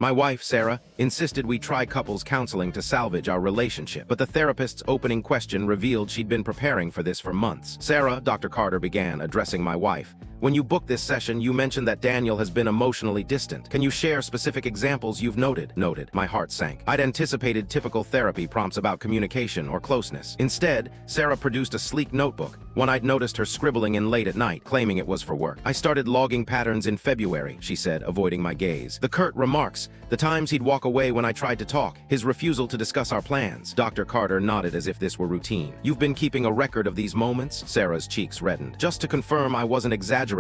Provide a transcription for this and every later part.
My wife, Sarah, insisted we try couples counseling to salvage our relationship, but the therapist's opening question revealed she'd been preparing for this for months. Sarah, Dr. Carter began, addressing my wife. When you booked this session, you mentioned that Daniel has been emotionally distant. Can you share specific examples you've noted? Noted. My heart sank. I'd anticipated typical therapy prompts about communication or closeness. Instead, Sarah produced a sleek notebook, one I'd noticed her scribbling in late at night, claiming it was for work. I started logging patterns in February, she said, avoiding my gaze. The curt remarks, the times he'd walk away when I tried to talk, his refusal to discuss our plans. Dr. Carter nodded as if this were routine. You've been keeping a record of these moments? Sarah's cheeks reddened. Just to confirm I wasn't exaggerating.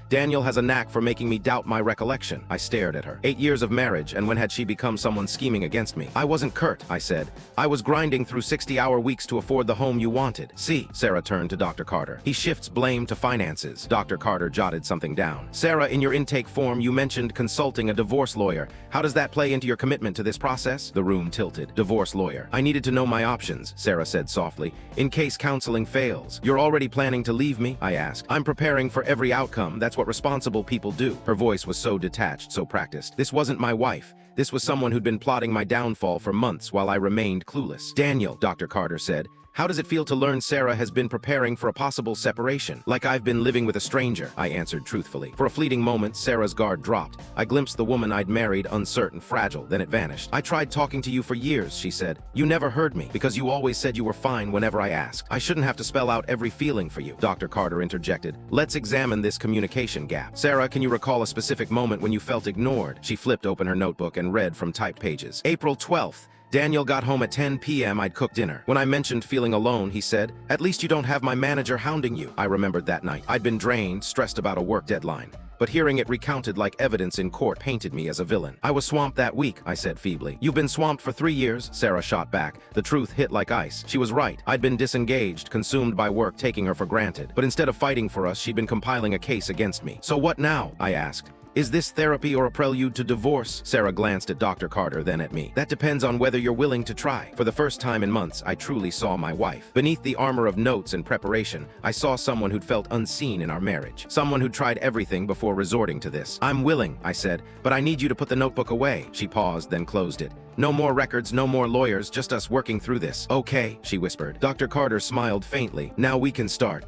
Daniel has a knack for making me doubt my recollection. I stared at her. 8 years of marriage, and when had she become someone scheming against me? I wasn't curt, I said. I was grinding through 60-hour weeks to afford the home you wanted. See, Sarah turned to Dr. Carter. He shifts blame to finances. Dr. Carter jotted something down. Sarah, in your intake form, you mentioned consulting a divorce lawyer. How does that play into your commitment to this process? The room tilted. Divorce lawyer. I needed to know my options, Sarah said softly, in case counseling fails. You're already planning to leave me? I asked. I'm preparing for every outcome. That's what responsible people do. Her voice was so detached, so practiced. This wasn't my wife. This was someone who'd been plotting my downfall for months while I remained clueless. Daniel, Dr. Carter said, how does it feel to learn Sarah has been preparing for a possible separation? Like I've been living with a stranger, I answered truthfully. For a fleeting moment, Sarah's guard dropped. I glimpsed the woman I'd married, uncertain, fragile, then it vanished. I tried talking to you for years, she said. You never heard me, because you always said you were fine whenever I asked. I shouldn't have to spell out every feeling for you. Dr. Carter interjected. Let's examine this communication gap. Sarah, can you recall a specific moment when you felt ignored? She flipped open her notebook and read from typed pages. April 12th. Daniel got home at 10 p.m. I'd cooked dinner. When I mentioned feeling alone, he said, at least you don't have my manager hounding you. I remembered that night. I'd been drained, stressed about a work deadline. But hearing it recounted like evidence in court painted me as a villain. I was swamped that week, I said feebly. You've been swamped for 3 years, Sarah shot back. The truth hit like ice. She was right. I'd been disengaged, consumed by work, taking her for granted. But instead of fighting for us, she'd been compiling a case against me. So what now? I asked. Is this therapy or a prelude to divorce? Sarah glanced at Dr. Carter, then at me. That depends on whether you're willing to try. For the first time in months, I truly saw my wife. Beneath the armor of notes and preparation, I saw someone who'd felt unseen in our marriage. Someone who'd tried everything before resorting to this. I'm willing, I said, but I need you to put the notebook away. She paused, then closed it. No more records, no more lawyers, just us working through this. Okay, she whispered. Dr. Carter smiled faintly. Now we can start.